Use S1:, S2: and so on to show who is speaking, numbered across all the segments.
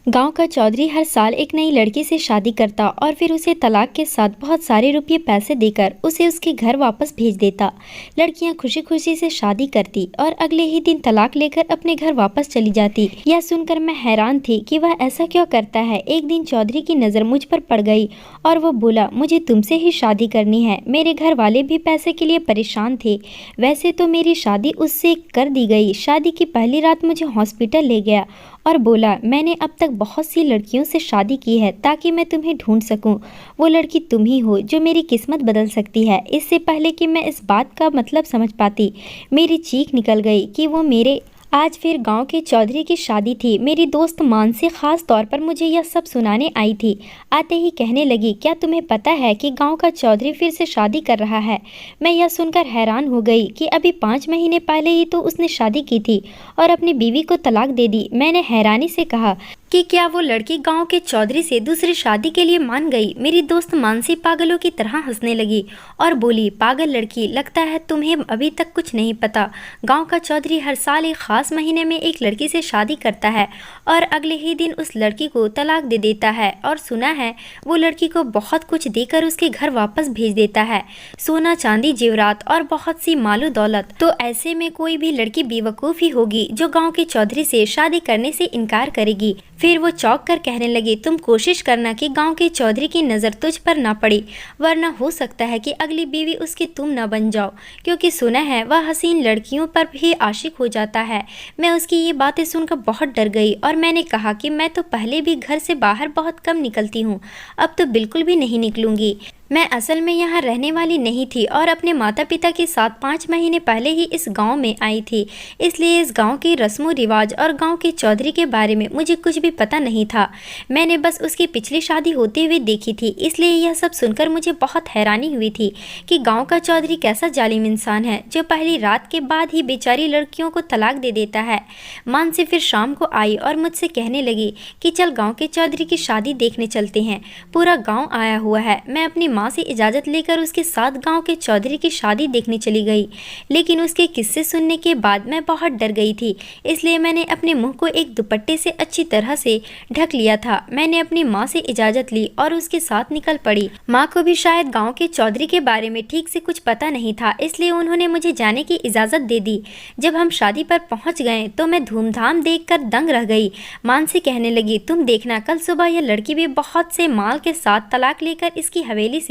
S1: गांव का चौधरी हर साल एक नई लड़की से शादी करता और फिर उसे तलाक के साथ बहुत सारे रुपये पैसे देकर उसे उसके घर वापस भेज देता। लड़कियां खुशी खुशी से शादी करती और अगले ही दिन तलाक लेकर अपने घर वापस चली जाती। यह सुनकर मैं हैरान थी कि वह ऐसा क्यों करता है। एक दिन चौधरी की नज़र मुझ पर पड़ गई और वो बोला, मुझे तुमसे ही शादी करनी है। मेरे घर वाले भी पैसे के लिए परेशान थे। वैसे तो मेरी शादी उससे कर दी गई। शादी की पहली रात मुझे हॉस्पिटल ले गया और बोला, मैंने अब तक बहुत सी लड़कियों से शादी की है ताकि मैं तुम्हें ढूंढ सकूं। वो लड़की तुम ही हो जो मेरी किस्मत बदल सकती है। इससे पहले कि मैं इस बात का मतलब समझ पाती, मेरी चीख निकल गई कि वो मेरे आज फिर गांव के चौधरी की शादी थी। मेरी दोस्त मानसी खास तौर पर मुझे यह सब सुनाने आई थी। आते ही कहने लगी, क्या तुम्हें पता है कि गांव का चौधरी फिर से शादी कर रहा है। मैं यह सुनकर हैरान हो गई कि अभी 5 महीने पहले ही तो उसने शादी की थी और अपनी बीवी को तलाक दे दी। मैंने हैरानी से कहा कि क्या वो लड़की गांव के चौधरी से दूसरी शादी के लिए मान गई। मेरी दोस्त मानसी पागलों की तरह हंसने लगी और बोली, पागल लड़की, लगता है तुम्हें अभी तक कुछ नहीं पता। गांव का चौधरी हर साल एक खास महीने में एक लड़की से शादी करता है और अगले ही दिन उस लड़की को तलाक दे देता है। और सुना है वो लड़की को बहुत कुछ देकर उसके घर वापस भेज देता है, सोना चांदी जेवरात और बहुत सी मालो दौलत। तो ऐसे में कोई भी लड़की बेवकूफ़ ही होगी जो गाँव के चौधरी से शादी करने से इनकार करेगी। फिर वो चौंक कर कहने लगी, तुम कोशिश करना कि गांव के चौधरी की नज़र तुझ पर ना पड़ी, वरना हो सकता है कि अगली बीवी उसकी तुम न बन जाओ, क्योंकि सुना है वह हसीन लड़कियों पर भी आशिक हो जाता है। मैं उसकी ये बातें सुनकर बहुत डर गई और मैंने कहा कि मैं तो पहले भी घर से बाहर बहुत कम निकलती हूँ, अब तो बिल्कुल भी नहीं निकलूंगी। मैं असल में यहाँ रहने वाली नहीं थी और अपने माता पिता के साथ 5 महीने पहले ही इस गांव में आई थी, इसलिए इस गांव के रस्मों रिवाज और गांव के चौधरी के बारे में मुझे कुछ भी पता नहीं था। मैंने बस उसकी पिछली शादी होते हुए देखी थी, इसलिए यह सब सुनकर मुझे बहुत हैरानी हुई थी कि गाँव का चौधरी कैसा जालिम इंसान है जो पहली रात के बाद ही बेचारी लड़कियों को तलाक दे देता है। मानसी फिर शाम को आई और मुझसे कहने लगी कि चल गाँव के चौधरी की शादी देखने चलते हैं, पूरा गाँव आया हुआ है। मैं अपनी माँ से इजाज़त लेकर उसके साथ गांव के चौधरी की शादी देखने चली गई, लेकिन उसके किस्से सुनने के बाद मैं बहुत डर गई थी, इसलिए मैंने अपने मुंह को एक दुपट्टे से अच्छी तरह से ढक लिया था। मैंने अपनी माँ से इजाज़त ली और उसके साथ निकल पड़ी। माँ को भी शायद गाँव के चौधरी के बारे में ठीक से कुछ पता नहीं था, इसलिए उन्होंने मुझे जाने की इजाज़त दे दी। जब हम शादी पर पहुँच गए तो मैं धूमधाम देख कर दंग रह गई। मानसी कहने लगी, तुम देखना, कल सुबह यह लड़की भी बहुत से माल के साथ तलाक लेकर इसकी हवेली से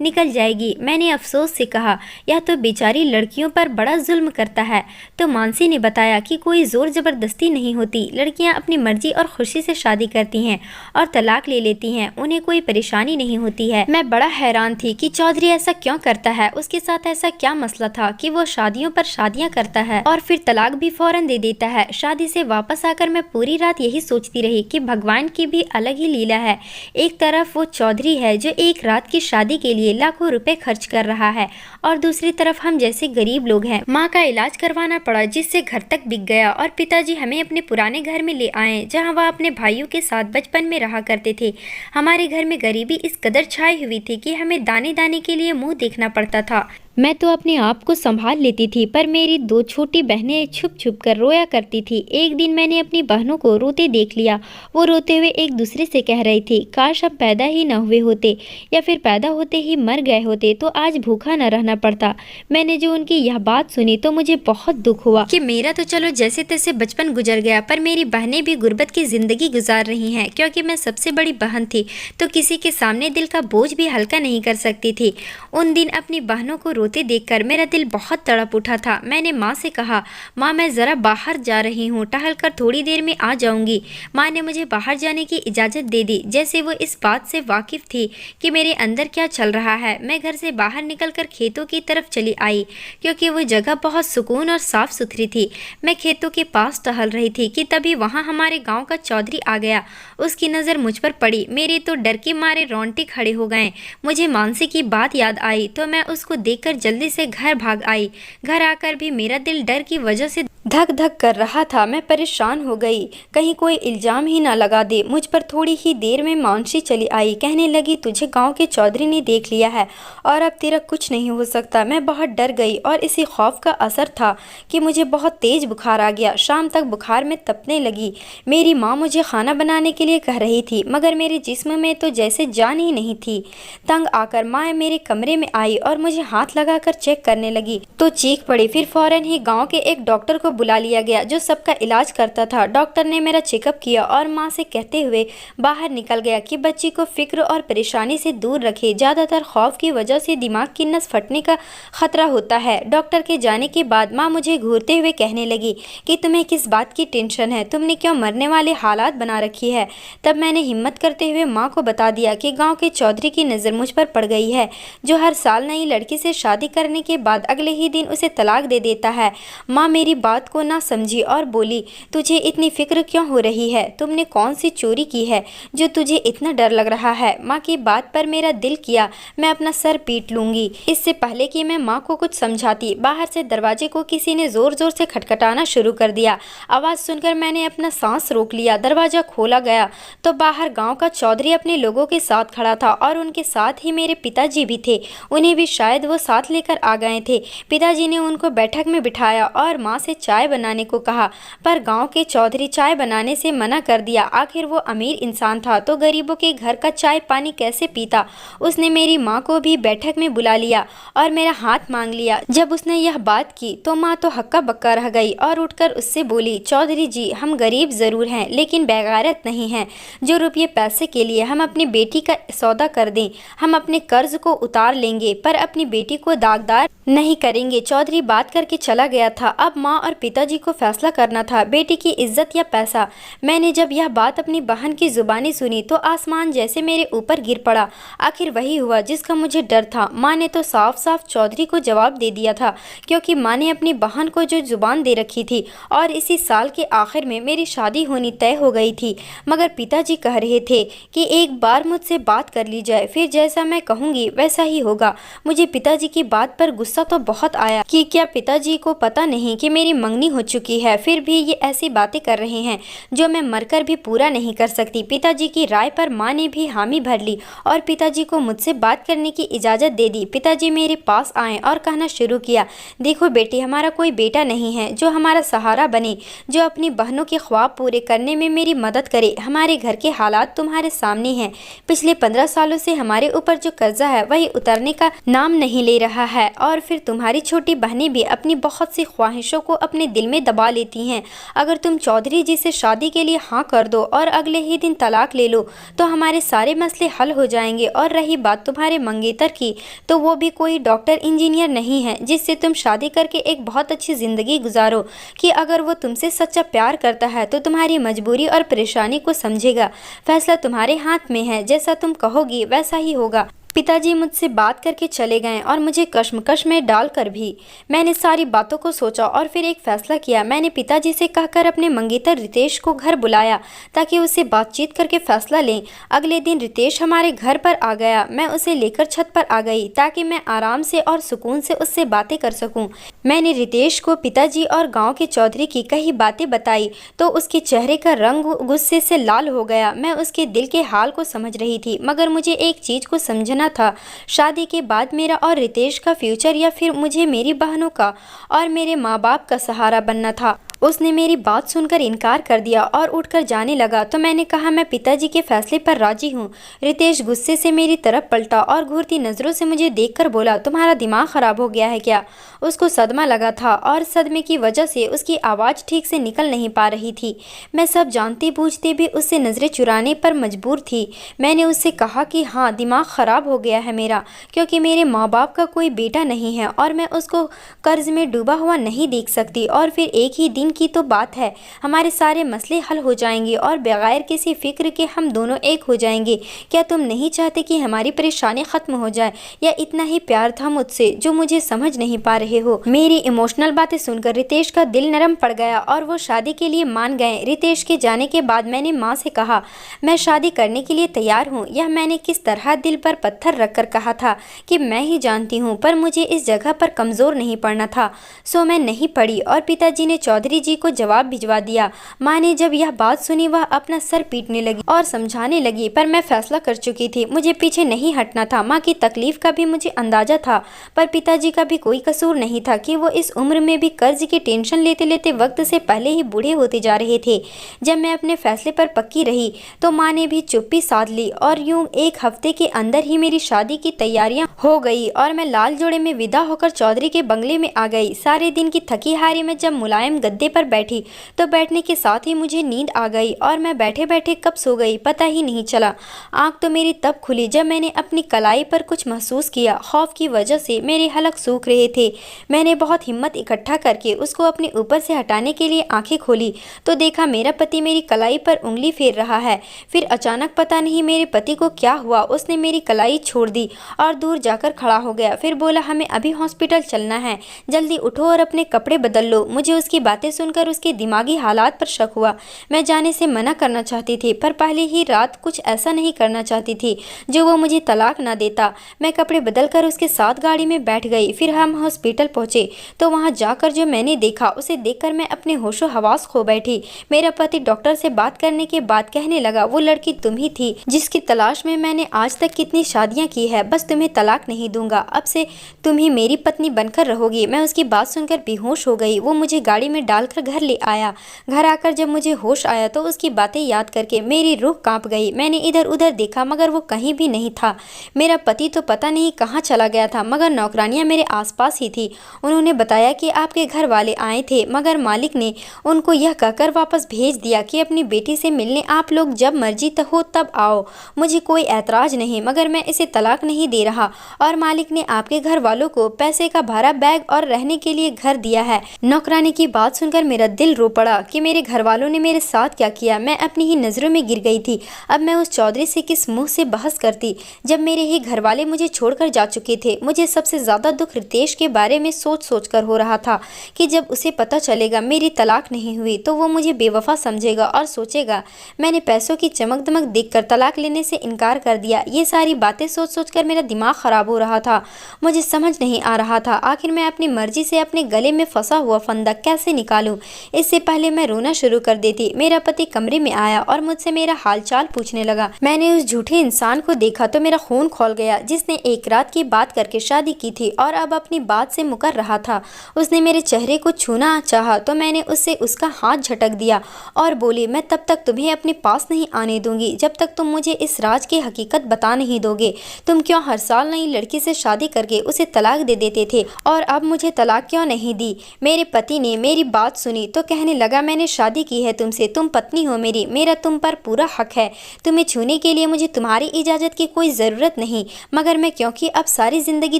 S1: निकल जाएगी। मैंने अफसोस से कहा, यह तो बेचारी लड़कियों पर बड़ा जुल्म करता है। तो मानसी ने बताया कि कोई जोर जबरदस्ती नहीं होती, लड़कियां अपनी मर्जी और खुशी से शादी करती हैं और तलाक ले लेती हैं, उन्हें कोई परेशानी नहीं होती है। मैं बड़ा हैरान थी कि चौधरी ऐसा क्यों करता है, उसके साथ ऐसा क्या मसला था कि वो शादियों पर शादियां करता है और फिर तलाक भी फौरन दे देता है। शादी से वापस आकर मैं पूरी रात यही सोचती रही कि भगवान की भी अलग ही लीला है। एक तरफ वो चौधरी है जो एक रात की शादी के लिए लाखों रुपए खर्च कर रहा है और दूसरी तरफ हम जैसे गरीब लोग हैं। माँ का इलाज करवाना पड़ा जिससे घर तक बिक गया और पिताजी हमें अपने पुराने घर में ले आए जहाँ वह अपने भाइयों के साथ बचपन में रहा करते थे। हमारे घर में गरीबी इस कदर छाई हुई थी कि हमें दाने दाने के लिए मुंह देखना पड़ता था। मैं तो अपने आप को संभाल लेती थी, पर मेरी 2 छोटी बहनें छुप छुप कर रोया करती थी। एक दिन मैंने अपनी बहनों को रोते देख लिया। वो रोते हुए एक दूसरे से कह रही थी, काश हम पैदा ही न हुए होते या फिर पैदा होते ही मर गए होते तो आज भूखा न रहना पड़ता। मैंने जो उनकी यह बात सुनी तो मुझे बहुत दुख हुआ कि मेरा तो चलो जैसे तैसे बचपन गुजर गया, पर मेरी बहनें भी गुर्बत की जिंदगी गुजार रही हैं। क्योंकि मैं सबसे बड़ी बहन थी तो किसी के सामने दिल का बोझ भी हल्का नहीं कर सकती थी। उन दिन अपनी बहनों को रोते देखकर मेरा दिल बहुत तड़प उठा था। मैंने माँ से कहा, माँ मैं ज़रा बाहर जा रही हूँ, टहल कर थोड़ी देर में आ जाऊँगी। माँ ने मुझे बाहर जाने की इजाज़त दे दी, जैसे वो इस बात से वाकिफ़ थी कि मेरे अंदर क्या चल रहा है। मैं घर से बाहर निकलकर खेतों की तरफ चली आई, क्योंकि वो जगह बहुत सुकून और साफ़ सुथरी थी। मैं खेतों के पास टहल रही थी कि तभी वहाँ हमारे गाँव का चौधरी आ गया। उसकी नज़र मुझ पर पड़ी, मेरे तो डर के मारे रोंगटे खड़े हो गए। मुझे मानसी की बात याद आई तो मैं उसको देखकर जल्दी से घर भाग आई। घर आकर भी मेरा दिल डर की वजह से धक धक कर रहा था। मैं परेशान हो गई, कहीं कोई इल्ज़ाम ही ना लगा दे मुझ पर। थोड़ी ही देर में मानसी चली आई, कहने लगी तुझे गांव के चौधरी ने देख लिया है और अब तेरा कुछ नहीं हो सकता। मैं बहुत डर गई और इसी खौफ का असर था कि मुझे बहुत तेज़ बुखार आ गया। शाम तक बुखार में तपने लगी। मेरी माँ मुझे खाना बनाने के लिए कह रही थी, मगर मेरे जिस्म में तो जैसे जान ही नहीं थी। तंग आकर माँ मेरे कमरे में आई और मुझे हाथ लगाकर चेक करने लगी तो चीख पड़ी। फिर फौरन ही गाँव के एक डॉक्टर को बुला लिया गया जो सबका इलाज करता था। डॉक्टर ने मेरा चेकअप किया और माँ से कहते हुए बाहर निकल गया कि बच्ची को फिक्र और परेशानी से दूर रखे। ज़्यादातर खौफ की वजह से दिमाग की नस फटने का खतरा होता है। डॉक्टर के जाने के बाद माँ मुझे घूरते हुए कहने लगी कि तुम्हें किस बात की टेंशन है, तुमने क्यों मरने वाले हालात बना रखी है। तब मैंने हिम्मत करते हुए माँ को बता दिया कि गाँव के चौधरी की नज़र मुझ पर पड़ गई है, जो हर साल नई लड़की से शादी करने के बाद अगले ही दिन उसे तलाक दे देता है। माँ मेरी बात को ना समझी और बोली, तुझे इतनी फिक्र क्यों हो रही है? तुमने कौन सी चोरी की है जो तुझे इतना डर लग रहा है? माँ की बात पर मेरा दिल किया मैं अपना सर पीट लूंगी। इससे पहले कि मैं माँ को कुछ समझाती, बाहर से दरवाजे को किसी ने जोर जोर से खटखटाना शुरू कर दिया। आवाज़ सुनकर मैंने अपना सांस रोक लिया। दरवाज़ा खोला गया तो बाहर गाँव का चौधरी अपने लोगों के साथ खड़ा था और उनके साथ ही मेरे पिताजी भी थे। उन्हें भी शायद वो साथ लेकर आ गए थे। पिताजी ने उनको बैठक में बिठाया और माँ से चाय बनाने को कहा, पर गांव के चौधरी चाय बनाने से मना कर दिया। आखिर वो अमीर इंसान था तो गरीबों के घर का चाय पानी कैसे पीता। उसने मेरी माँ को भी बैठक में बुला लिया और मेरा हाथ मांग लिया। जब उसने यह बात की तो माँ तो हक्का बक्का रह गई और उठकर उससे बोली, चौधरी जी हम गरीब ज़रूर हैं लेकिन बेगैरत नहीं हैं जो रुपये पैसे के लिए हम अपनी बेटी का सौदा कर दें। हम अपने कर्ज को उतार लेंगे पर अपनी बेटी को दागदार नहीं करेंगे। चौधरी बात करके चला गया था। अब माँ और पिताजी को फैसला करना था, बेटी की इज्जत या पैसा। मैंने जब यह बात अपनी बहन की जुबानी सुनी तो आसमान जैसे मेरे ऊपर गिर पड़ा। आखिर वही हुआ जिसका मुझे डर था। माँ ने तो साफ साफ चौधरी को जवाब दे दिया था, क्योंकि माँ ने अपनी बहन को जो जुबान दे रखी थी और इसी साल के आखिर में मेरी शादी होनी तय हो गई थी। मगर पिताजी कह रहे थे कि एक बार मुझसे बात कर ली जाए, फिर जैसा मैं कहूँगी वैसा ही होगा। मुझे पिताजी की बात पर गुस्सा तो बहुत आया कि क्या पिताजी को पता नहीं कि मेरी मंगनी हो चुकी है, फिर भी ये ऐसी बातें कर रहे हैं जो मैं मरकर भी पूरा नहीं कर सकती। पिताजी की राय पर माँ ने भी हामी भर ली और पिताजी को मुझसे बात करने की इजाज़त दे दी। पिताजी मेरे पास आए और कहना शुरू किया, देखो बेटी, हमारा कोई बेटा नहीं है जो हमारा सहारा बने, जो अपनी बहनों के ख्वाब पूरे करने में मेरी मदद करे। हमारे घर के हालात तुम्हारे सामने हैं। पिछले 15 सालों से हमारे ऊपर जो कर्जा है वही उतरने का नाम नहीं ले रहा है और फिर तुम्हारी छोटी बहनें भी अपनी बहुत सी ख्वाहिशों को अपने दिल में दबा लेती हैं। अगर तुम चौधरी जी से शादी के लिए हाँ कर दो और अगले ही दिन तलाक ले लो तो हमारे सारे मसले हल हो जाएंगे। और रही बात तुम्हारे मंगेतर की, तो वो भी कोई डॉक्टर इंजीनियर नहीं है जिससे तुम शादी करके एक बहुत अच्छी ज़िंदगी गुजारो, कि अगर वो तुमसे सच्चा प्यार करता है तो तुम्हारी मजबूरी और परेशानी को समझेगा। फैसला तुम्हारे हाथ में है, जैसा तुम कहोगी वैसा ही होगा। पिताजी मुझसे बात करके चले गए और मुझे कश्मकश में डालकर भी। मैंने सारी बातों को सोचा और फिर एक फ़ैसला किया। मैंने पिताजी से कहकर अपने मंगेतर रितेश को घर बुलाया ताकि उससे बातचीत करके फ़ैसला लें। अगले दिन रितेश हमारे घर पर आ गया। मैं उसे लेकर छत पर आ गई ताकि मैं आराम से और सुकून से उससे बातें कर सकूं। मैंने रितेश को पिताजी और गाँव के चौधरी की कई बातें बताई तो उसके चेहरे का रंग गुस्से से लाल हो गया। मैं उसके दिल के हाल को समझ रही थी, मगर मुझे एक चीज़ को समझना था, शादी के बाद मेरा और रितेश का फ्यूचर या फिर मुझे मेरी बहनों का और मेरे माँ बाप का सहारा बनना था। उसने मेरी बात सुनकर इनकार कर दिया और उठकर जाने लगा तो मैंने कहा, मैं पिताजी के फैसले पर राजी हूँ। रितेश गुस्से से मेरी तरफ पलटा और घूरती नज़रों से मुझे देखकर बोला, तुम्हारा दिमाग ख़राब हो गया है क्या? उसको सदमा लगा था और सदमे की वजह से उसकी आवाज़ ठीक से निकल नहीं पा रही थी। मैं सब जानते बूझते भी उससे नज़रें चुराने पर मजबूर थी। मैंने उससे कहा कि हाँ, दिमाग ख़राब हो गया है मेरा, क्योंकि मेरे माँ बाप का कोई बेटा नहीं है और मैं उसको कर्ज में डूबा हुआ नहीं देख सकती। और फिर एक ही दिन की तो बात है, हमारे सारे मसले हल हो जाएंगे और बगैर किसी फिक्र के हम दोनों एक हो जाएंगे। क्या तुम नहीं चाहते कि हमारी परेशानी ख़त्म हो जाए? या इतना ही प्यार था मुझसे जो मुझे समझ नहीं पा रहे हो? मेरी इमोशनल बातें सुनकर रितेश का दिल नरम पड़ गया और वो शादी के लिए मान गए। रितेश के जाने के बाद मैंने माँ से कहा, मैं शादी करने के लिए तैयार हूँ। यह मैंने किस तरह दिल पर पत्थर रखकर कहा था कि मैं ही जानती हूँ, पर मुझे इस जगह पर कमज़ोर नहीं पड़ना था, सो मैं नहीं पड़ी। और पिताजी ने चौधरी जी को जवाब भिजवा दिया। माँ ने जब यह बात सुनी वह अपना सर पीटने लगी और समझाने लगी, पर मैं फैसला कर चुकी थी, मुझे पीछे नहीं हटना था। माँ की तकलीफ का भी मुझे अंदाजा था, पर पिताजी का भी कोई कसूर नहीं था कि वो इस उम्र में भी कर्ज की टेंशन लेते लेते वक्त से पहले ही बूढ़े होते जा रहे थे। जब मैं अपने फैसले पर पक्की रही तो माँ ने भी चुप्पी साध ली और यूं 1 हफ्ते के अंदर ही मेरी शादी की तैयारियां हो गई और मैं लाल जोड़े में विदा होकर चौधरी के बंगले में आ गई। सारे दिन की थकी हारी में जब मुलायम गद्दे पर बैठी तो बैठने के साथ ही मुझे नींद आ गई और मैं बैठे बैठे कब सो गई पता ही नहीं चला। आंख तो मेरी तब खुली जब मैंने अपनी कलाई पर कुछ महसूस किया। खौफ की वजह से मेरे हलक सूख रहे थे। मैंने बहुत हिम्मत इकट्ठा करके उसको अपने ऊपर से हटाने के लिए आंखें खोली तो देखा मेरा पति मेरी कलाई पर उंगली फेर रहा है। फिर अचानक पता नहीं मेरे पति को क्या हुआ, उसने मेरी कलाई छोड़ दी और दूर जाकर खड़ा हो गया। फिर बोला, हमें अभी हॉस्पिटल चलना है, जल्दी उठो और अपने कपड़े बदल लो। मुझे उसकी बातें सुनकर उसके दिमागी हालात पर शक हुआ। मैं जाने से मना करना चाहती थी, पर पहले ही रात कुछ ऐसा नहीं करना चाहती थी जो वो मुझे तलाक ना देता। मैं कपड़े बदल कर उसके साथ गाड़ी में बैठ गई। फिर हम हॉस्पिटल पहुंचे तो वहां जाकर जो मैंने देखा उसे देखकर मैं अपने होशो हवास खो बैठी। मेरा पति डॉक्टर से बात करने के बाद कहने लगा, वो लड़की तुम ही थी जिसकी तलाश में मैंने आज तक कितनी शादियां की है। बस तुम्हें तलाक नहीं दूंगा, अब से तुम ही मेरी पत्नी बनकर रहोगी। मैं उसकी बात सुनकर बेहोश हो गई। वो मुझे गाड़ी में डालकर घर ले आया। घर आकर जब मुझे होश आया तो उसकी बातें याद करके मेरी रूह कांप गई। मैंने इधर उधर देखा मगर वो कहीं भी नहीं था। मेरा पति तो पता नहीं कहाँ चला गया था, मगर नौकरानियां मेरे आसपास ही थी। उन्होंने बताया कि आपके घर वाले आए थे, मगर मालिक ने उनको यह कहकर वापस भेज दिया कि अपनी बेटी से मिलने आप लोग जब मर्जी हो तब आओ। मुझे कोई ऐतराज नहीं, मगर मैं इसे तलाक नहीं दे रहा और मालिक ने आपके घर वालों को पैसे का भाड़ा, बैग और रहने के लिए घर दिया है। नौकरानी की बात सुनकर मेरा दिल रो पड़ा कि मेरे घर वालों ने मेरे साथ क्या किया। मैं अपनी ही नजरों में गिर गई थी। अब मैं उस चौधरी से किस मुंह से बहस करती जब मेरे ही घर वाले मुझे छोड़कर जा चुके थे। मुझे सबसे ज्यादा दुख रितेश के बारे में सोच सोच कर हो रहा था कि जब उसे पता चलेगा मेरी तलाक नहीं हुई तो वो मुझे बेवफा समझेगा और सोचेगा मैंने पैसों की चमक दमक देखकर तलाक लेने से इनकार कर दिया। ये सारी बातें सोच सोच कर मेरा दिमाग खराब हो रहा था। मुझे समझ नहीं आ रहा था आखिर मैं अपनी मर्जी से अपने गले में फंसा हुआ फंदा कैसे निकालूं। इससे पहले मैं रोना शुरू कर देती। मेरा पति कमरे में आया और मुझसे मेरा हालचाल पूछने लगा। मैंने उस झूठे इंसान को देखा तो मेरा खून खौल गया जिसने एक रात की बात करके शादी की थी और अब अपनी बात से मुकर रहा था। उसने मेरे चेहरे को छूना चाहा तो मैंने उससे उसका हाथ झटक दिया और बोली, मैं तब तक तुम्हें अपने पास नहीं आने दूंगी जब तक तुम मुझे इस राज की हकीकत बता नहीं दोगे। तुम क्यों हर साल नई लड़की से शादी करके उसे तलाक दे देते थे और अब मुझे तलाक क्यों नहीं दी। मेरे पति ने मेरी बात सुनी तो कहने लगा, मैंने शादी की है तुमसे, तुम पत्नी हो मेरी, मेरा तुम पर पूरा हक है। तुम्हें छूने के लिए मुझे तुम्हारी इजाज़त की कोई ज़रूरत नहीं, मगर मैं क्योंकि अब सारी ज़िंदगी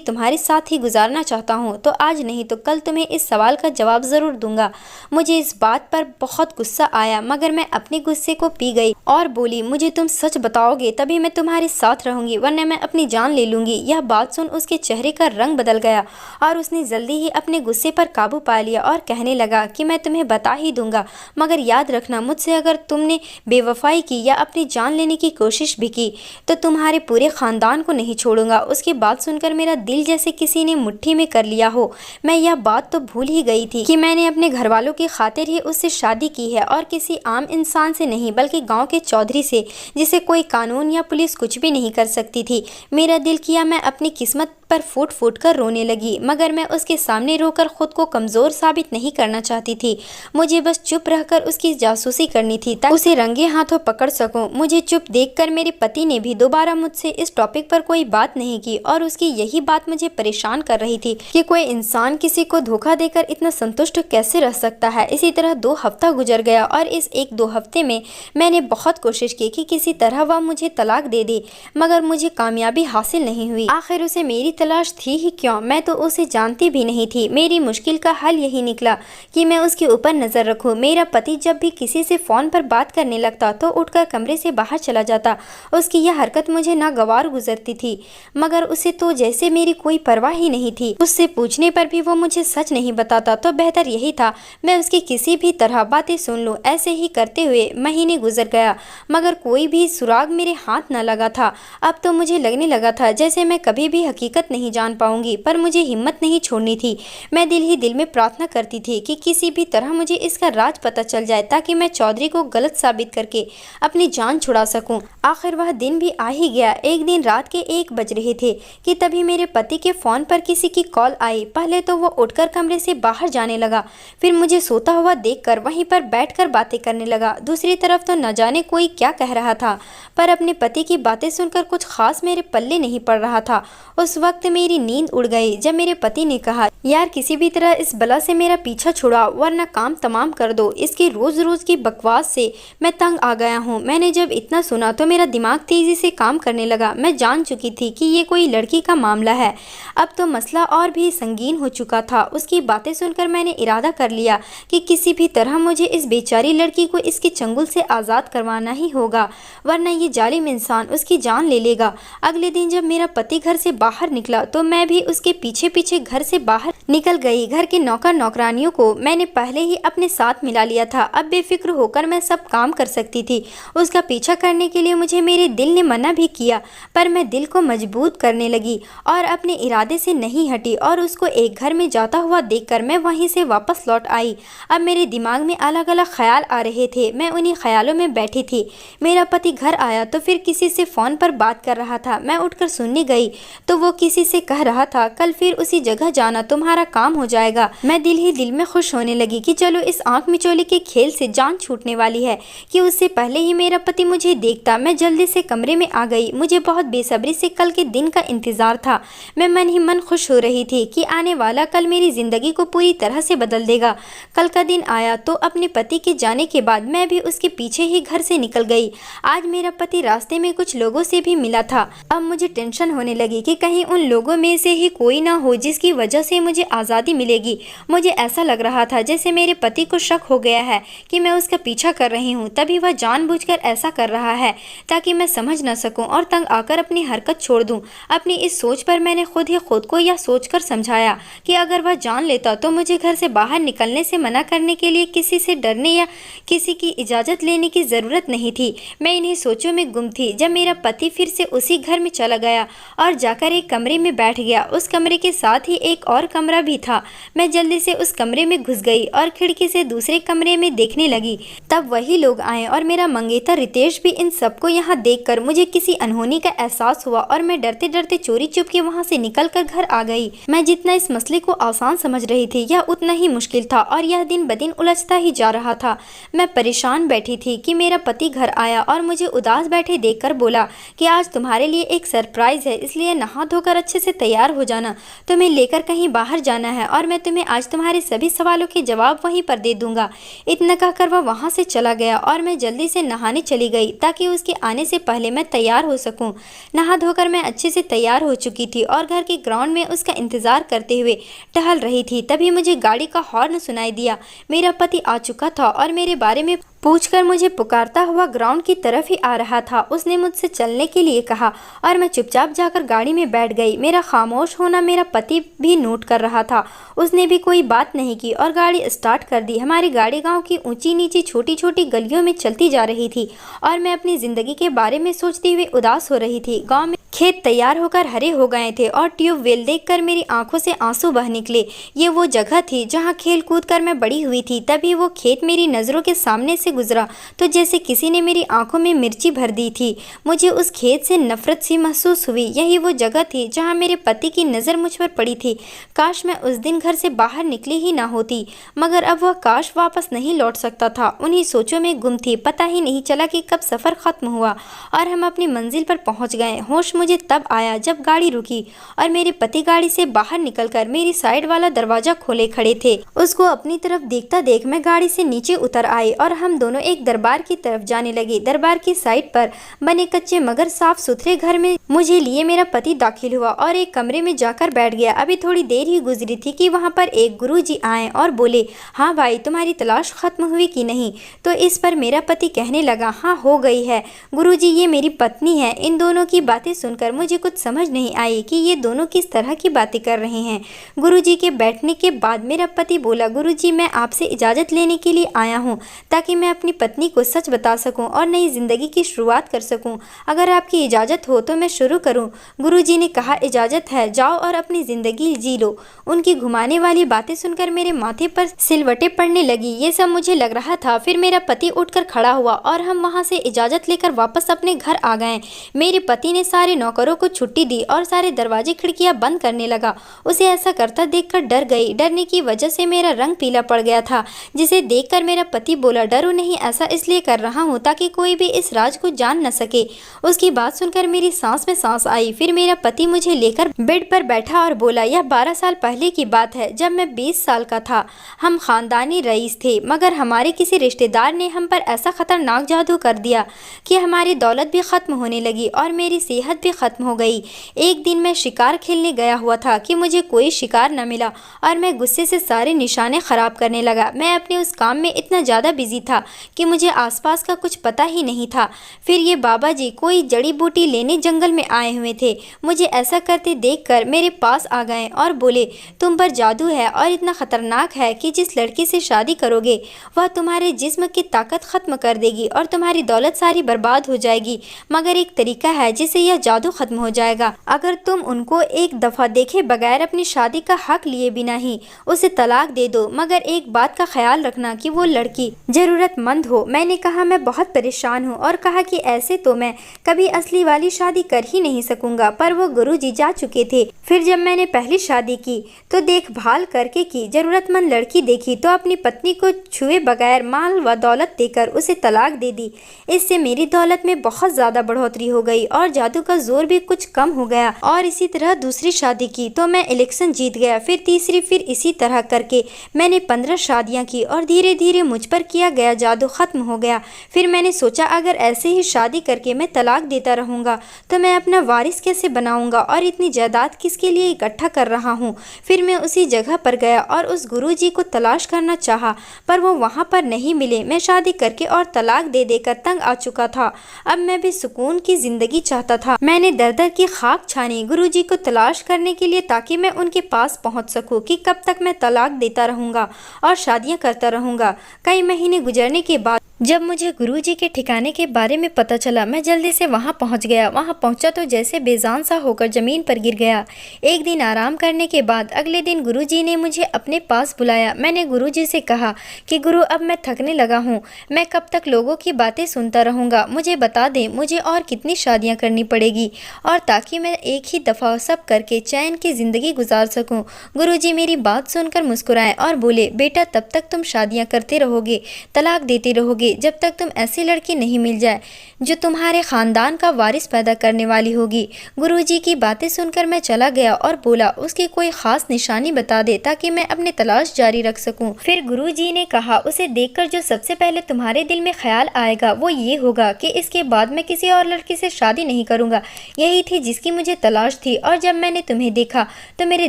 S1: तुम्हारे साथ ही गुजारना चाहता हूँ तो आज नहीं तो कल तुम्हें इस सवाल का जवाब ज़रूर दूंगा। मुझे इस बात पर बहुत गुस्सा आया मगर मैं अपने गुस्से को पी गई और बोली, मुझे तुम सच बताओगे तभी मैं तुम्हारे साथ रहूंगी, वरना मैं अपनी जान ले लूंगी। यह बात सुन उसके चेहरे का रंग बदल गया और उसने जल्दी ही अपने गुस्से पर काबू पा लिया और कहने लगा कि मैं तुम्हें बता ही दूंगा, मगर याद रखना मुझसे अगर तुमने बेवफाई की या अपनी जान लेने की कोशिश भी की तो तुम्हारे पूरे खानदान को नहीं छोड़ूंगा। उसकी बात सुनकर मेरा दिल जैसे किसी ने मुट्ठी में कर लिया हो। मैं यह बात तो भूल ही गई थी कि मैंने अपने घर वालों की खातिर ही उससे शादी की है और किसी आम इंसान से नहीं बल्कि गांव के चौधरी से, जिसे कोई कानून या पुलिस कुछ भी नहीं कर सकती थी। मेरा दिल किया मैं अपनी किस्मत पर फूट फूट कर रोने लगी, मगर मैं उसके सामने रोकर खुद को कमज़ोर साबित नहीं करना चाहती थी। मुझे बस चुप रहकर उसकी जासूसी करनी थी ताकि उसे रंगे हाथों पकड़ सकूं। मुझे चुप देखकर मेरे पति ने भी दोबारा मुझसे इस टॉपिक पर कोई बात नहीं की और उसकी यही बात मुझे परेशान कर रही थी कि कोई इंसान किसी को धोखा देकर इतना संतुष्ट कैसे रह सकता है। इसी तरह 2 हफ्ता गुजर गया और इस 1-2 हफ्ते में मैंने बहुत कोशिश की कि किसी तरह वह मुझे तलाक दे दे, मगर मुझे कामयाबी हासिल नहीं हुई। आखिर उसे मेरी तलाश थी ही क्यों, मैं तो उसे जानती भी नहीं थी। मेरी मुश्किल का हल यही निकला कि मैं उसके ऊपर नज़र रखूं। मेरा पति जब भी किसी से फ़ोन पर बात करने लगता तो उठकर कमरे से बाहर चला जाता। उसकी यह हरकत मुझे नागवार गुजरती थी, मगर उसे तो जैसे मेरी कोई परवाह ही नहीं थी। उससे पूछने पर भी वो मुझे सच नहीं बताता तो बेहतर यही था मैं उसकी किसी भी तरह बातें सुन लूँ। ऐसे ही करते हुए महीने गुजर गया, मगर कोई भी सुराग मेरे हाथ न लगा था। अब तो मुझे लगने लगा था जैसे मैं कभी भी हकीकत नहीं जान पाऊंगी, पर मुझे हिम्मत नहीं छोड़नी थी। मैं दिल ही दिल में प्रार्थना करती थी कि किसी भी तरह मुझे इसका राज पता चल जाए, ताकि मैं चौधरी को गलत साबित करके अपनी जान छुड़ा सकूं। आखिर वह दिन भी आ ही गया। एक दिन रात के 1 बज रहे थे कि तभी मेरे पति के फ़ोन पर किसी की कॉल आई। पहले तो वो उठकर कमरे से बाहर जाने लगा, फिर मुझे सोता हुआ देखकर वहीं पर बैठकर बातें करने लगा। दूसरी तरफ तो न जाने कोई क्या कह रहा था, पर अपने पति की बातें सुनकर कुछ खास मेरे पल्ले नहीं पड़ रहा था। उस वक्त मेरी नींद उड़ गई जब मेरे पति ने कहा, यार किसी भी तरह इस बला से मेरा पीछा छुड़ाओ, वरना काम तमाम कर दो। इसकी रोज रोज की बकवास से मैं तंग आ गया हूँ। मैंने जब इतना सुना तो मेरा दिमाग तेजी से काम करने लगा। मैं जान चुकी थी कि ये कोई लड़की का मामला है। अब तो मसला और भी संगीन हो चुका था। उसकी बातें सुनकर मैंने इरादा कर लिया कि किसी भी तरह मुझे इस बेचारी लड़की को इसके चंगुल से आज़ाद करवाना ही होगा, वरना ये जालिम इंसान उसकी जान ले लेगा। अगले दिन जब मेरा पति घर से बाहर निकला तो मैं भी उसके पीछे पीछे घर से बाहर निकल गई। घर के नौकर नौकरानियों को मैंने पहले ही अपने साथ मिला लिया था। अब बेफिक्र होकर मैं सब काम कर सकती थी। उसका पीछा करने के लिए मुझे मेरे दिल ने मना भी किया, पर मैं दिल को मजबूत करने लगी और अपने इरादे से नहीं हटी और उसको एक घर में जाता हुआ देखकर मैं वहीं से वापस लौट आई। अब मेरे दिमाग में अलग अलग ख्याल आ रहे थे। मैं उन्हीं ख्यालों में बैठी थी। मेरा पति घर आया तो फिर किसी से फ़ोन पर बात कर रहा था। मैं उठकर सुनने गई तो वो किसी से कह रहा था, कल फिर उसी जगह जाना, तुम्हारा काम हो जाएगा। मैं दिल ही दिल में खुश होने लगी कि चलो इस आंख मिचौली के खेल से जान छूटने वाली है कि उससे पहले ही मेरा पति मुझे देखता। मैं जल्दी से कमरे में आ गई। मुझे बहुत बेसब्री से कल के दिन का इंतज़ार था। मैं मन ही मन खुश हो रही थी कि आने वाला कल मेरी ज़िंदगी को पूरी तरह से बदल देगा। कल का दिन आया तो अपने पति के जाने के बाद मैं भी उसके पीछे ही घर से निकल गई। आज मेरा पति रास्ते में कुछ लोगों से भी मिला था। अब मुझे टेंशन होने लगी कि कहीं उन लोगों में से ही कोई ना हो जिसकी वजह से मुझे आज़ादी मिलेगी। मुझे ऐसा लग रहा था जैसे मेरे पति को शक हो गया है कि मैं उसका पीछा कर रही हूँ, तभी वह जानबूझकर ऐसा कर रहा है ताकि मैं समझ न सकूं और तंग आकर अपनी हरकत छोड़ दूं। अपनी इस सोच पर मैंने खुद ही खुद को यह सोचकर समझाया कि अगर वह जान लेता तो मुझे घर से बाहर निकलने से मना करने के लिए किसी से डरने या किसी की इजाज़त लेने की ज़रूरत नहीं थी। मैं इन्हीं सोचों में गुम थी जब मेरा पति फिर से उसी घर में चला गया और जाकर एक कमरे में बैठ गया। उस कमरे के साथ ही एक और कमरा भी था। मैं जल्दी से उस कमरे में घुस गई और खिड़की से दूसरे कमरे में देखने लगी। तब वही लोग आए और मेरा मंगेतर रितेश भी। इन सबको यहाँ देखकर मुझे किसी अनहोनी का एहसास हुआ और मैं डरते डरते चोरी चुपके वहाँ से निकलकर घर आ गई। मैं जितना इस मसले को आसान समझ रही थी यह उतना ही मुश्किल था और यह दिन ब दिन उलझता ही जा रहा था। मैं परेशान बैठी थी कि मेरा पति घर आया और मुझे उदास बैठे देखकर बोला कि आज तुम्हारे लिए एक सरप्राइज है, इसलिए नहा धोकर अच्छे से तैयार हो जाना। तुम्हें लेकर कहीं बाहर जाना है और मैं तुम्हें आज तुम्हारे सभी सवालों के जवाब वहीं पर दे दूंगा। इतना कहकर वह वहाँ से चला गया और मैं जल्दी से नहाने चली गई ताकि उसके आने से पहले मैं तैयार हो सकूं। नहा धोकर मैं अच्छे से तैयार हो चुकी थी और घर के ग्राउंड में उसका इंतजार करते हुए टहल रही थी। तभी मुझे गाड़ी का हॉर्न सुनाई दिया। मेरा पति आ चुका था और मेरे बारे में पूछकर मुझे पुकारता हुआ ग्राउंड की तरफ ही आ रहा था। उसने मुझसे चलने के लिए कहा और मैं चुपचाप जाकर गाड़ी में बैठ गई। मेरा खामोश होना मेरा पति भी नोट कर रहा था। उसने भी कोई बात नहीं की और गाड़ी स्टार्ट कर दी। हमारी गाड़ी गांव की ऊंची नीची छोटी छोटी गलियों में चलती जा रही थी और मैं अपनी ज़िंदगी के बारे में सोचते हुए उदास हो रही थी। गाँव में खेत तैयार होकर हरे हो गए थे और ट्यूबवेल देखकर मेरी आंखों से आंसू बह निकले। ये वो जगह थी जहाँ खेल कूद कर मैं बड़ी हुई थी। तभी वो खेत मेरी नज़रों के सामने से गुजरा तो जैसे किसी ने मेरी आंखों में मिर्ची भर दी थी। मुझे उस खेत से नफरत सी महसूस हुई। यही वो जगह थी जहाँ मेरे पति की नज़र मुझ पर पड़ी थी। काश मैं उस दिन घर से बाहर निकली ही ना होती, मगर अब वह काश वापस नहीं लौट सकता था। उन्हीं सोचों में गुम थी। पता ही नहीं चला कि कब सफ़र ख़त्म हुआ और हम अपनी मंजिल पर पहुँच गए। होश मुझे तब आया जब गाड़ी रुकी और मेरे पति गाड़ी से बाहर निकलकर मेरी साइड वाला दरवाजा खोले खड़े थे। उसको अपनी तरफ देखता देख मैं गाड़ी से नीचे उतर आई और हम दोनों एक दरबार की तरफ जाने लगे। दरबार की साइड पर बने कच्चे मगर साफ सुथरे घर में मुझे लिए मेरा पति दाखिल हुआ और एक कमरे में जाकर बैठ गया। अभी थोड़ी देर ही गुजरी थी कि वहाँ पर एक गुरुजी आए और बोले, हाँ भाई, तुम्हारी तलाश खत्म हुई कि नहीं? तो इस पर मेरा पति कहने लगा, हाँ हो गई है गुरुजी, ये मेरी पत्नी है। इन दोनों की बातें सुन सुनकर मुझे कुछ समझ नहीं आई कि ये दोनों किस तरह की बातें कर रहे हैं। गुरुजी के बैठने के बाद मेरा पति बोला, गुरुजी मैं आपसे इजाज़त लेने के लिए आया हूँ ताकि मैं अपनी पत्नी को सच बता सकूँ और नई ज़िंदगी की शुरुआत कर सकूँ। अगर आपकी इजाज़त हो तो मैं शुरू करूँ। गुरुजी ने कहा, इजाज़त है, जाओ और अपनी ज़िंदगी जी लो। उनकी घुमाने वाली बातें सुनकर मेरे माथे पर सिलवटें पड़ने लगी। ये सब मुझे लग रहा था। फिर मेरा पति उठकर खड़ा हुआ और हम वहाँ से इजाज़त लेकर वापस अपने घर आ गए। मेरे पति ने सारे नौकरों को छुट्टी दी और सारे दरवाजे खिड़कियां बंद करने लगा। उसे ऐसा करता देखकर डर गई। डरने की वजह से मेरा रंग पीला पड़ गया था, जिसे देखकर मेरा पति बोला, डरो नहीं, ऐसा इसलिए कर रहा हूँ ताकि कोई भी इस राज को जान न सके। उसकी बात सुनकर मेरी सांस में सांस आई। फिर मेरा पति मुझे लेकर बेड पर बैठा और बोला, यह 12 साल पहले की बात है, जब मैं 20 साल का था। हम खानदानी रईस थे, मगर हमारे किसी रिश्तेदार ने हम पर ऐसा खतरनाक जादू कर दिया कि हमारी दौलत भी खत्म होने लगी और मेरी सेहत भी खत्म हो गई। एक दिन मैं शिकार खेलने गया हुआ था कि मुझे कोई शिकार न मिला और मैं गुस्से से सारे निशाने खराब करने लगा। मैं अपने उस काम में इतना ज़्यादा बिजी था कि मुझे आसपास का कुछ पता ही नहीं था। फिर ये बाबा जी कोई जड़ी बूटी लेने जंगल में आए हुए थे। मुझे ऐसा करते देखकर मेरे पास आ गए और बोले, तुम पर जादू है और इतना खतरनाक है कि जिस लड़की से शादी करोगे वह तुम्हारे जिस्म की ताकत खत्म कर देगी और तुम्हारी दौलत सारी बर्बाद हो जाएगी। मगर एक तरीका है जिससे यह जादू खत्म हो जाएगा। अगर तुम उनको एक दफ़ा देखे बगैर अपनी शादी का हक लिए बिना ही उसे तलाक दे दो, मगर एक बात का ख्याल रखना कि वो लड़की ज़रूरतमंद हो। मैंने कहा, मैं बहुत परेशान हूँ और कहा कि ऐसे तो मैं कभी असली वाली शादी कर ही नहीं सकूंगा। पर वो गुरुजी जा चुके थे। फिर जब मैंने पहली शादी की तो देखभाल करके की। ज़रूरतमंद लड़की देखी तो अपनी पत्नी को छुए बगैर माल व दौलत देकर उसे तलाक दे दी। इससे मेरी दौलत में बहुत ज़्यादा बढ़ोतरी हो गई और जादू का जोर भी कुछ कम हो गया। और इसी तरह दूसरी शादी की तो मैं इलेक्शन जीत गया। फिर तीसरी, फिर इसी तरह करके मैंने 15 शादियाँ की और धीरे धीरे मुझ पर किया गया जादू खत्म हो गया। फिर मैंने सोचा, अगर ऐसे ही शादी करके मैं तलाक देता रहूँगा तो मैं अपना वारिस कैसे बनाऊँगा और इतनी जायदाद किसके लिए इकट्ठा कर रहा हूँ। फिर मैं उसी जगह पर गया और उस गुरुजी को तलाश करना चाहा, पर वो वहाँ पर नहीं मिले। मैं शादी करके और तलाक दे देकर तंग आ चुका था। अब मैं भी सुकून की जिंदगी चाहता था। मैंने दर दर की खाक छानी गुरुजी को तलाश करने के लिए ताकि मैं उनके पास पहुंच सकूं कि कब तक मैं तलाक देता रहूंगा और शादियां करता रहूंगा। कई महीने गुजरने के बाद जब मुझे गुरुजी के ठिकाने के बारे में पता चला, मैं जल्दी से वहां पहुंच गया। वहां पहुंचा तो जैसे बेजान सा होकर ज़मीन पर गिर गया। एक दिन आराम करने के बाद अगले दिन गुरुजी ने मुझे अपने पास बुलाया। मैंने गुरुजी से कहा कि गुरु, अब मैं थकने लगा हूं। मैं कब तक लोगों की बातें सुनता रहूंगा? मुझे बता दें, मुझे और कितनी शादियां करनी पड़ेगी और ताकि मैं एक ही दफ़ा सब करके चैन की ज़िंदगी गुजार सकूं। गुरुजी मेरी बात सुनकर मुस्कुराए और बोले, बेटा, तब तक तुम शादियाँ करते रहोगे, तलाक देते रहोगे जब तक तुम ऐसी लड़की नहीं मिल जाए जो तुम्हारे खानदान का वारिस पैदा करने वाली होगी। गुरुजी की बातें सुनकर मैं चला गया और बोला, उसकी कोई खास निशानी बता दे ताकि मैं अपने तलाश जारी रख सकूं। फिर गुरुजी ने कहा, उसे देखकर जो सबसे पहले तुम्हारे दिल में ख्याल आएगा वो ये होगा कि इसके बाद मैं किसी और लड़की से शादी नहीं करूंगा। यही थी जिसकी मुझे तलाश थी और जब मैंने तुम्हें देखा तो मेरे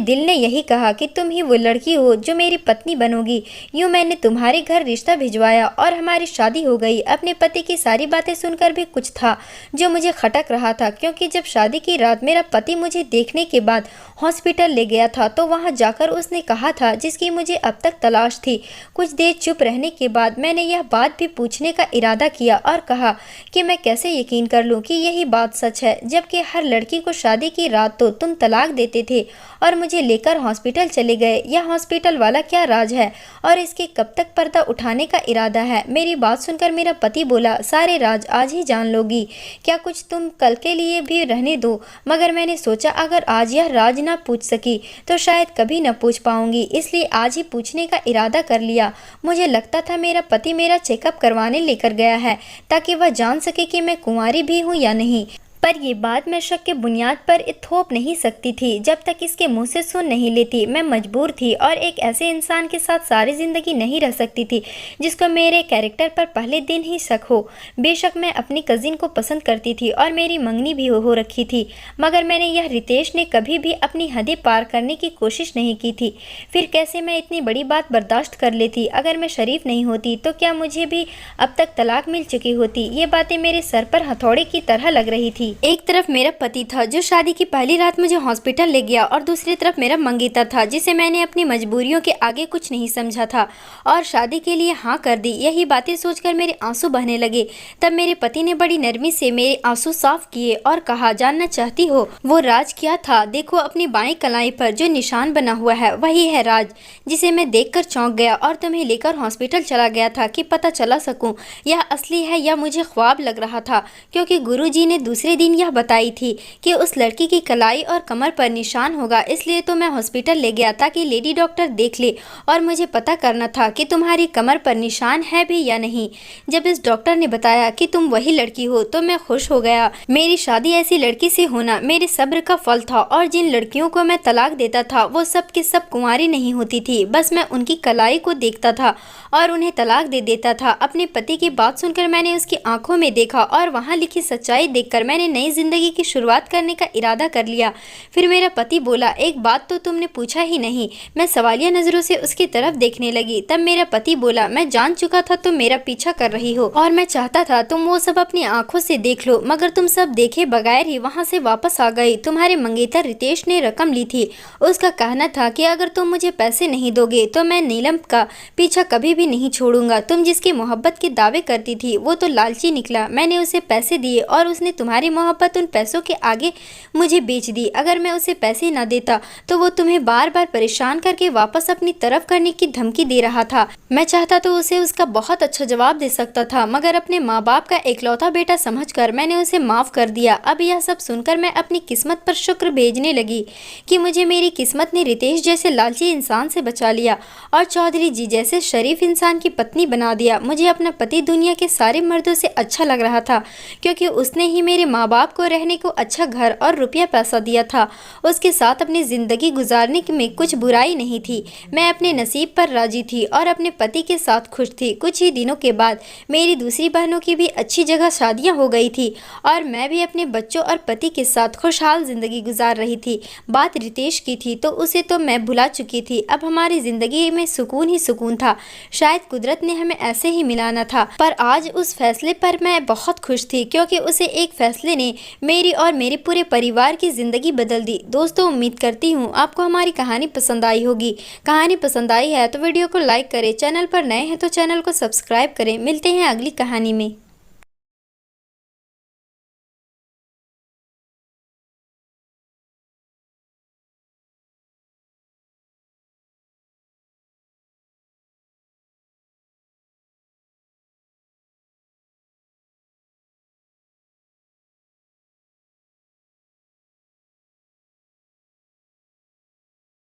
S1: दिल ने यही कहा कि तुम ही वो लड़की हो जो मेरी पत्नी बनोगी। यूँ मैंने तुम्हारे घर रिश्ता भिजवाया और हमारी शादी हो गई। अपने पति की सारी बातें सुनकर भी कुछ था जो मुझे खटक रहा था, क्योंकि जब शादी की रात मेरा पति मुझे देखने के बाद हॉस्पिटल ले गया था तो वहां जाकर उसने कहा था जिसकी मुझे अब तक तलाश थी। कुछ देर चुप रहने के बाद मैंने यह बात भी पूछने का इरादा किया और कहा कि मैं कैसे यकीन कर लूं कि यही बात सच है, जबकि हर लड़की को शादी की रात तो तुम तलाक देते थे और मुझे लेकर हॉस्पिटल चले गए। यह हॉस्पिटल वाला क्या राज है और इसके कब तक पर्दा उठाने का इरादा है? मेरी बात सुनकर मेरा पति बोला, सारे राज आज ही जान लोगी, क्या कुछ तुम कल के लिए भी रहने दो। मगर मैंने सोचा अगर आज यह राज ना पूछ सकी तो शायद कभी न पूछ पाऊंगी, इसलिए आज ही पूछने का इरादा कर लिया। मुझे लगता था मेरा पति मेरा चेकअप करवाने लेकर गया है ताकि वह जान सके कि मैं कुंवारी भी हूँ या नहीं, पर ये बात मैं शक के बुनियाद पर थोप नहीं सकती थी जब तक इसके मुंह से सुन नहीं लेती। मैं मजबूर थी और एक ऐसे इंसान के साथ सारी ज़िंदगी नहीं रह सकती थी जिसको मेरे कैरेक्टर पर पहले दिन ही शक हो। बेशक मैं अपनी कज़िन को पसंद करती थी और मेरी मंगनी भी हो रखी थी, मगर मैंने यह रितेश ने कभी भी अपनी हदें पार करने की कोशिश नहीं की थी। फिर कैसे मैं इतनी बड़ी बात बर्दाश्त कर लेती? अगर मैं शरीफ नहीं होती तो क्या मुझे भी अब तक तलाक मिल चुकी होती? ये बातें मेरे सर पर हथौड़े की तरह लग रही थी। एक तरफ मेरा पति था जो शादी की पहली रात मुझे हॉस्पिटल ले गया और दूसरी तरफ मेरा मंगेतर था जिसे मैंने अपनी मजबूरियों के आगे कुछ नहीं समझा था और शादी के लिए हाँ कर दी। यही बातें सोचकर मेरे आंसू बहने लगे। तब मेरे पति ने बड़ी नरमी से मेरे आंसू साफ किए और कहा, जानना चाहती हो वो राज क्या था? देखो अपनी बाएं कलाई पर जो निशान बना हुआ है वही है राज, जिसे मैं देखकर चौंक गया और तुम्हें लेकर हॉस्पिटल चला गया था कि पता चला सकूं यह असली है या मुझे ख्वाब लग रहा था, क्योंकि गुरुजी ने दूसरे दिन यह बताई थी कि उस लड़की की कलाई और कमर पर निशान होगा। इसलिए तो मैं हॉस्पिटल ले गया ताकि लेडी डॉक्टर देख ले और मुझे पता करना था कि तुम्हारी कमर पर निशान है भी या नहीं। जब इस डॉक्टर ने बताया कि तुम वही लड़की हो तो मैं खुश हो गया। मेरी शादी ऐसी लड़की से होना मेरे सब्र का फल था और जिन लड़कियों को मैं तलाक देता था वो सब की सब कुंवारी नहीं होती थी। बस मैं उनकी कलाई को देखता था और उन्हें तलाक दे देता था। अपने पति की बात सुनकर मैंने उसकी आंखों में देखा और वहां लिखी सच्चाई देखकर मैंने नई जिंदगी की शुरुआत करने का इरादा कर लिया। फिर मेरा पति बोला, एक बात तो तुमने पूछा ही नहीं। मैं सवालिया नजरों से उसकी तरफ देखने लगी। तब मेरा पति बोला, मैं जान चुका था तुम मेरा पीछा कर रही हो और मैं चाहता था तुम वो सब अपनी आंखों से देख लो, मगर तुम सब देखे बगैर ही वहां से वापस आ गई। तुम्हारे मंगेतर रितेश ने रकम ली थी। उसका कहना था कि अगर तुम मुझे पैसे नहीं दोगे तो मैं नीलम का पीछा कभी भी नहीं छोड़ूंगा। तुम जिसकी मोहब्बत के दावे करती थी वो तो लालची निकला। मैंने उसे पैसे दिए और उसने तुम्हारी मोहब्बत उन पैसों के आगे मुझे बेच दी। अगर मैं उसे पैसे न देता तो वो तुम्हें बार बार परेशान करके वापस अपनी तरफ करने की धमकी दे रहा था। मैं चाहता तो उसे उसका बहुत अच्छा जवाब दे सकता था, मगर अपने माँ बाप का एकलौता बेटा समझकर मैंने उसे माफ कर दिया। अब यह सब सुनकर मैं अपनी किस्मत पर शुक्र भेजने लगी कि मुझे मेरी किस्मत ने रितेश जैसे लालची इंसान से बचा लिया और चौधरी जी जैसे शरीफ इंसान की पत्नी बना दिया। मुझे अपना पति दुनिया के सारे मर्दों से अच्छा लग रहा था, क्योंकि उसने ही मेरे माँ बाप को रहने को अच्छा घर और रुपया पैसा दिया था। उसके साथ अपनी ज़िंदगी गुजारने में कुछ बुराई नहीं थी। मैं अपने नसीब पर राजी थी और अपने पति के साथ खुश थी। कुछ ही दिनों के बाद मेरी दूसरी बहनों की भी अच्छी जगह शादियाँ हो गई थी और मैं भी अपने बच्चों और पति के साथ खुशहाल ज़िंदगी गुजार रही थी। बात रितेश की थी तो उसे तो मैं भुला चुकी थी। अब हमारी ज़िंदगी में सुकून ही सुकून था। शायद कुदरत ने हमें ऐसे ही मिलाना था। पर आज उस फैसले पर मैं बहुत खुश थी, क्योंकि उसे एक फैसले ने मेरी और मेरे पूरे परिवार की ज़िंदगी बदल दी। दोस्तों, उम्मीद करती हूँ आपको हमारी कहानी पसंद आई होगी। कहानी पसंद आई है तो वीडियो को लाइक करें, चैनल पर नए हैं तो चैनल को सब्सक्राइब करें। मिलते हैं अगली कहानी में।